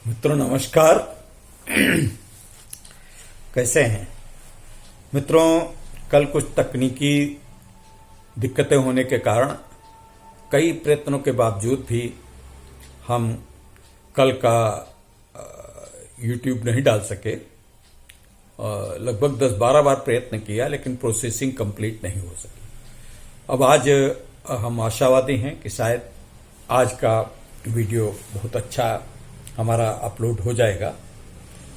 मित्रों नमस्कार। कैसे हैं मित्रों? कल कुछ तकनीकी दिक्कतें होने के कारण कई प्रयत्नों के बावजूद भी हम कल का YouTube नहीं डाल सके। लगभग 10-12 बार प्रयत्न किया लेकिन प्रोसेसिंग कंप्लीट नहीं हो सकी। अब आज हम आशावादी हैं कि शायद आज का वीडियो बहुत अच्छा हमारा अपलोड हो जाएगा।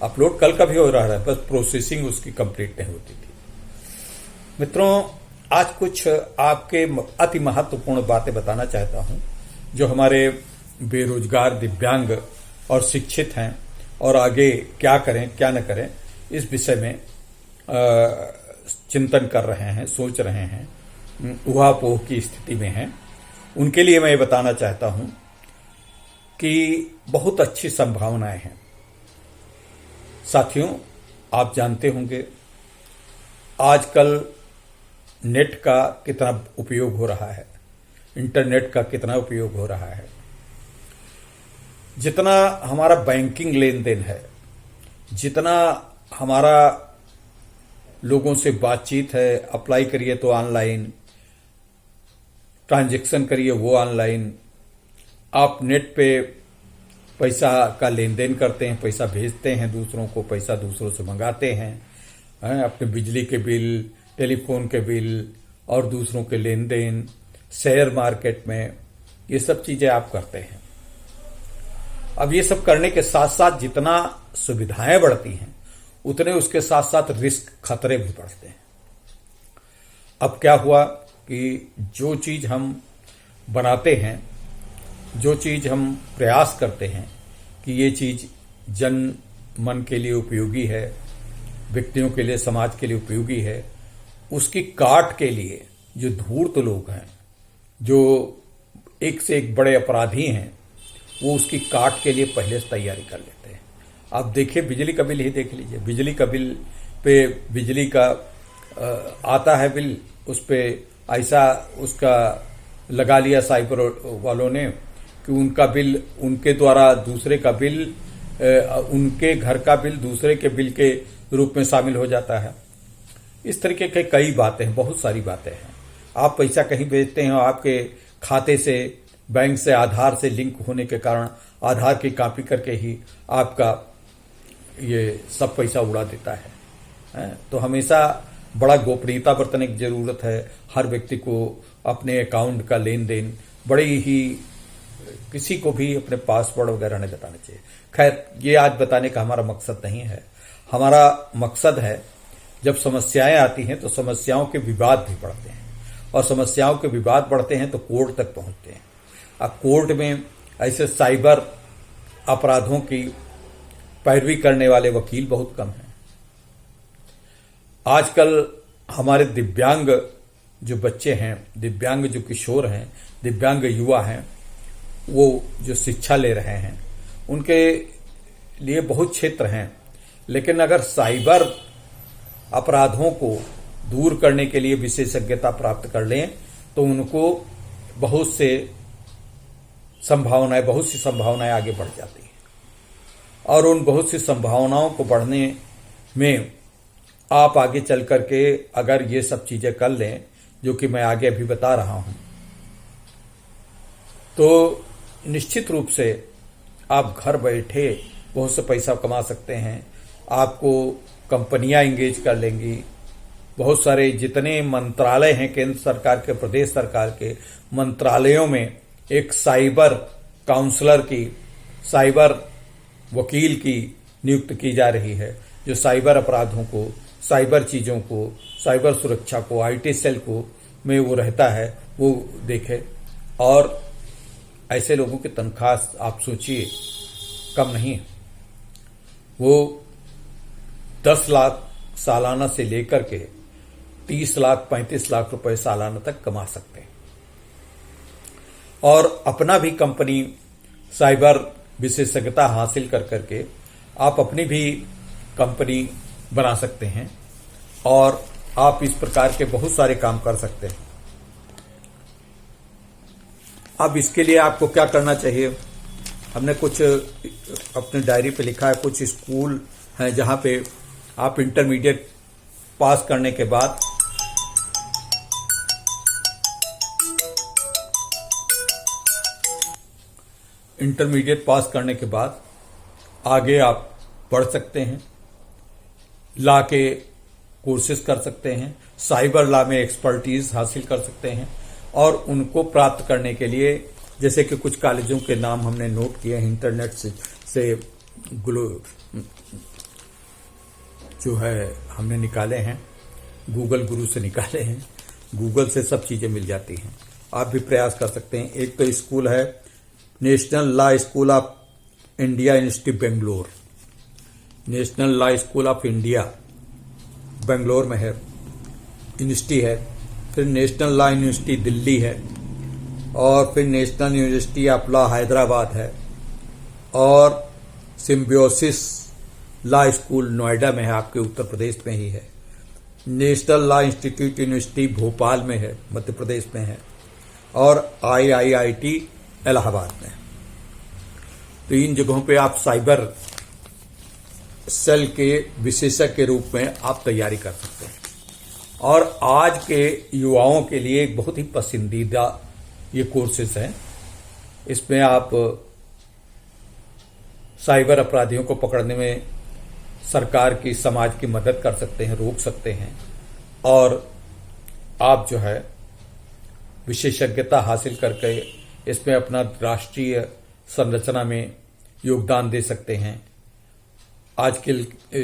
अपलोड कल का भी हो रहा है, बस प्रोसेसिंग उसकी कंप्लीट नहीं होती थी। मित्रों, आज कुछ आपके अति महत्वपूर्ण बातें बताना चाहता हूं जो हमारे बेरोजगार, दिव्यांग और शिक्षित हैं और आगे क्या करें क्या न करें इस विषय में चिंतन कर रहे हैं, सोच रहे हैं, ऊहापोह की स्थिति में हैं। उनके लिए मैं ये बताना चाहता हूं कि बहुत अच्छी संभावनाएं हैं। साथियों, आप जानते होंगे आजकल नेट का कितना उपयोग हो रहा है, इंटरनेट का कितना उपयोग हो रहा है। जितना हमारा बैंकिंग लेन देन है, जितना हमारा लोगों से बातचीत है, अप्लाई करिए तो ऑनलाइन, ट्रांजैक्शन करिए वो ऑनलाइन, आप नेट पे पैसा का लेन देन करते हैं, पैसा भेजते हैं दूसरों को, पैसा दूसरों से मंगाते हैं, अपने बिजली के बिल, टेलीफोन के बिल और दूसरों के लेन देन, शेयर मार्केट में, ये सब चीजें आप करते हैं। अब ये सब करने के साथ साथ जितना सुविधाएं बढ़ती हैं उतने उसके साथ साथ रिस्क, खतरे भी बढ़ते हैं। अब क्या हुआ कि जो चीज हम बनाते हैं, जो चीज हम प्रयास करते हैं कि ये चीज जन मन के लिए उपयोगी है, व्यक्तियों के लिए, समाज के लिए उपयोगी है, उसकी काट के लिए जो धूर्त लोग हैं, जो एक से एक बड़े अपराधी हैं, वो उसकी काट के लिए पहले से तैयारी कर लेते हैं। आप देखिए, बिजली का बिल ही देख लीजिए। बिजली का बिल पे बिजली का आता है बिल, उस पे ऐसा उसका लगा लिया साइबर वालों ने कि उनका बिल, उनके द्वारा दूसरे का बिल, उनके घर का बिल दूसरे के बिल के रूप में शामिल हो जाता है। इस तरीके के कई बातें हैं, बहुत सारी बातें हैं। आप पैसा कहीं भेजते हैं, आपके खाते से, बैंक से, आधार से लिंक होने के कारण आधार की कॉपी करके ही आपका ये सब पैसा उड़ा देता है। तो हमेशा बड़ा गोपनीयता बरतने की जरूरत है। हर व्यक्ति को अपने अकाउंट का लेन देन बड़ी ही, किसी को भी अपने पासवर्ड वगैरह नहीं बताना चाहिए। खैर, ये आज बताने का हमारा मकसद नहीं है। हमारा मकसद है जब समस्याएं आती हैं तो समस्याओं के विवाद भी बढ़ते हैं, और समस्याओं के विवाद बढ़ते हैं तो कोर्ट तक पहुंचते हैं। अब कोर्ट में ऐसे साइबर अपराधों की पैरवी करने वाले वकील बहुत कम हैं। आजकल हमारे दिव्यांग जो बच्चे हैं, दिव्यांग जो किशोर हैं, दिव्यांग युवा हैं, वो जो शिक्षा ले रहे हैं, उनके लिए बहुत क्षेत्र हैं। लेकिन अगर साइबर अपराधों को दूर करने के लिए विशेषज्ञता प्राप्त कर लें तो उनको बहुत सी संभावनाएं आगे बढ़ जाती हैं। और उन बहुत सी संभावनाओं को बढ़ने में आप आगे चल करके अगर ये सब चीजें कर लें जो कि मैं आगे अभी बता रहा हूं, तो निश्चित रूप से आप घर बैठे बहुत से पैसा कमा सकते हैं। आपको कंपनियां इंगेज कर लेंगी। बहुत सारे जितने मंत्रालय हैं, केंद्र सरकार के, प्रदेश सरकार के मंत्रालयों में एक साइबर काउंसलर की, साइबर वकील की नियुक्त की जा रही है, जो साइबर अपराधों को, साइबर चीजों को, साइबर सुरक्षा को, आईटी सेल को में वो रहता है, वो देखे। और ऐसे लोगों की तनख्वाह आप सोचिए, कम नहीं। वो 10 लाख सालाना से लेकर के 30 लाख, 35 लाख रुपए सालाना तक कमा सकते हैं। और अपना भी कंपनी साइबर विशेषज्ञता हासिल कर करके आप अपनी भी कंपनी बना सकते हैं और आप इस प्रकार के बहुत सारे काम कर सकते हैं। अब इसके लिए आपको क्या करना चाहिए? हमने कुछ अपने डायरी पे लिखा है, कुछ स्कूल हैं जहां पे आप इंटरमीडिएट पास करने के बाद आगे आप बढ़ सकते हैं, लॉ के कोर्सेज कर सकते हैं, साइबर लॉ में एक्सपर्टीज हासिल कर सकते हैं, और उनको प्राप्त करने के लिए जैसे कि कुछ कॉलेजों के नाम हमने नोट किए हैं, इंटरनेट से जो है हमने निकाले हैं, गूगल गुरु से निकाले हैं। गूगल से सब चीजें मिल जाती हैं, आप भी प्रयास कर सकते हैं। एक तो स्कूल है national law school of India university Bangalore, national law school of India Bangalore में है, यूनिवर्सिटी है। फिर नेशनल लॉ यूनिवर्सिटी दिल्ली है, और फिर national university of law Hyderabad है, और सिम्बियोसिस लॉ स्कूल नोएडा में है, आपके उत्तर प्रदेश में ही है। National law institute university Bhopal में है, मध्य प्रदेश में है, और IIIT इलाहाबाद में। तो इन जगहों पे आप साइबर सेल के विशेषज्ञ के रूप में आप तैयारी कर सकते हैं। और आज के युवाओं के लिए एक बहुत ही पसंदीदा ये कोर्सेज हैं। इसमें आप साइबर अपराधियों को पकड़ने में सरकार की, समाज की मदद कर सकते हैं, रोक सकते हैं, और आप जो है विशेषज्ञता हासिल करके इसमें अपना राष्ट्रीय संरचना में योगदान दे सकते हैं। आज के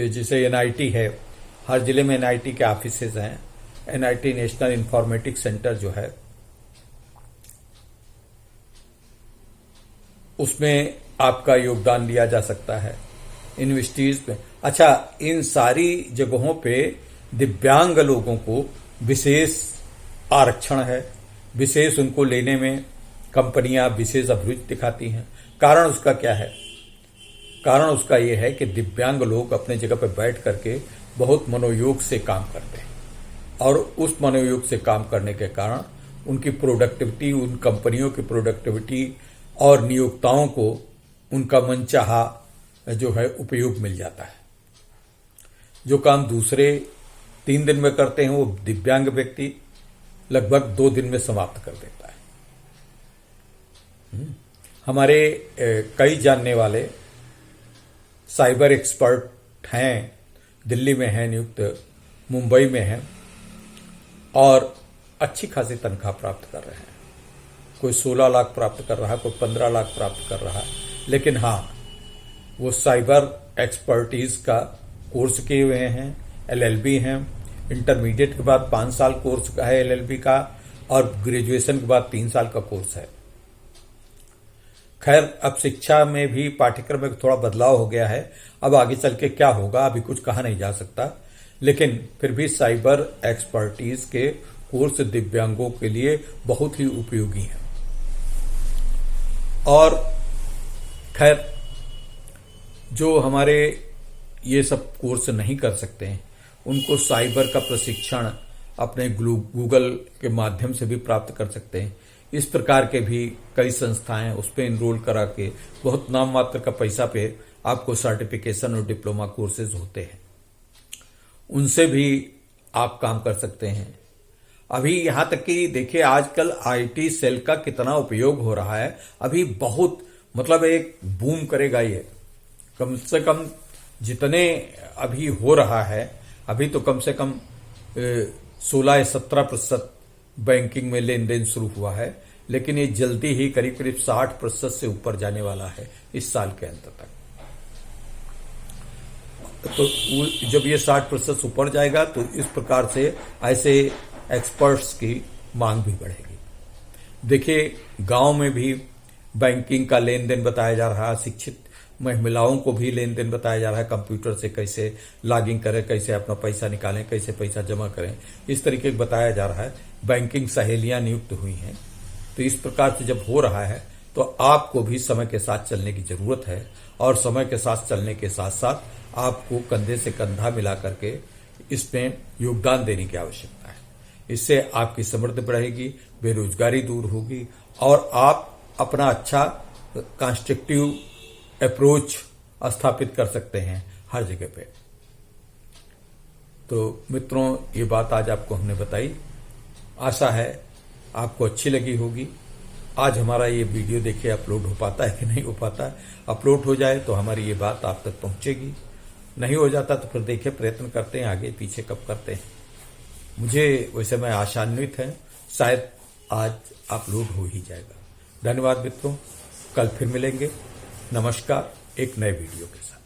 जैसे NIT है, हर जिले में NIT के ऑफिसेज हैं। NIT नेशनल इंफॉर्मेटिक्स सेंटर जो है उसमें आपका योगदान लिया जा सकता है यूनिवर्सिटीज में। अच्छा, इन सारी जगहों पे दिव्यांग लोगों को विशेष आरक्षण है, विशेष उनको लेने में कंपनियां विशेष अभिरुचि दिखाती हैं। कारण उसका क्या है? कारण उसका यह है कि दिव्यांग लोग अपने जगह पर बैठ करके बहुत मनोयोग से काम करते हैं, और उस मनोयोग से काम करने के कारण उनकी प्रोडक्टिविटी, उन कंपनियों की प्रोडक्टिविटी और नियोक्ताओं को उनका मनचाहा जो है उपयोग मिल जाता है। जो काम दूसरे 3 दिन में करते हैं वो दिव्यांग व्यक्ति लगभग 2 दिन में समाप्त कर देता है। हमारे कई जानने वाले साइबर एक्सपर्ट हैं, दिल्ली में हैं नियुक्त, मुंबई में हैं, और अच्छी खासी तनख्वाह प्राप्त कर रहे हैं। कोई 16 लाख प्राप्त कर रहा है, कोई 15 लाख प्राप्त कर रहा है। लेकिन हाँ, वो साइबर एक्सपर्टीज का कोर्स किए हुए हैं, LLB हैं, इंटरमीडिएट के बाद 5 साल कोर्स है LLB का, और ग्रेजुएशन के बाद 3 साल का कोर्स है। खैर, अब शिक्षा में भी पाठ्यक्रम में थोड़ा बदलाव हो गया है। अब आगे चल के क्या होगा अभी कुछ कहा नहीं जा सकता, लेकिन फिर भी साइबर एक्सपर्टीज के कोर्स दिव्यांगों के लिए बहुत ही उपयोगी है। और खैर, जो हमारे ये सब कोर्स नहीं कर सकते हैं उनको साइबर का प्रशिक्षण अपने गूगल के माध्यम से भी प्राप्त कर सकते हैं। इस प्रकार के भी कई संस्थाएं उस पर इनरोल करा के बहुत नाम मात्र का पैसा पे आपको सर्टिफिकेशन और डिप्लोमा कोर्सेज होते हैं, उनसे भी आप काम कर सकते हैं। अभी यहां तक कि देखिए आजकल IT सेल का कितना उपयोग हो रहा है। अभी बहुत मतलब एक बूम करेगा ये, कम से कम जितने अभी हो रहा है, अभी तो कम से कम 16 या 17% बैंकिंग में लेन देन शुरू हुआ है, लेकिन ये जल्दी ही करीब करीब 60% से ऊपर जाने वाला है इस साल के अंत तक। तो जब ये 60% ऊपर जाएगा तो इस प्रकार से ऐसे एक्सपर्ट्स की मांग भी बढ़ेगी। देखिए, गांव में भी बैंकिंग का लेन देन बताया जा रहा है, शिक्षित महिलाओं को भी लेन देन बताया जा रहा है, कंप्यूटर से कैसे लॉगिंग करें, कैसे अपना पैसा निकालें, कैसे पैसा जमा करें, इस तरीके से बताया जा रहा है। बैंकिंग सहेलियां नियुक्त हुई हैं। तो इस प्रकार से जब हो रहा है तो आपको भी समय के साथ चलने की जरूरत है, और समय के साथ चलने के साथ साथ आपको कंधे से कंधा मिला करके इसमें योगदान देने की आवश्यकता है। इससे आपकी समृद्धि बढ़ेगी, बेरोजगारी दूर होगी, और आप अपना अच्छा कंस्ट्रक्टिव अप्रोच स्थापित कर सकते हैं हर जगह पे। तो मित्रों, ये बात आज आपको हमने बताई, आशा है आपको अच्छी लगी होगी। आज हमारा ये वीडियो देखिए अपलोड हो पाता है कि नहीं हो पाता है। अपलोड हो जाए तो हमारी ये बात आप तक पहुंचेगी, नहीं हो जाता तो फिर देखिए प्रयत्न करते हैं, आगे पीछे कब करते हैं। मुझे वैसे मैं आशान्वित है, शायद आज अपलोड हो ही जाएगा। धन्यवाद मित्रों, कल फिर मिलेंगे। नमस्कार, एक नए वीडियो के साथ।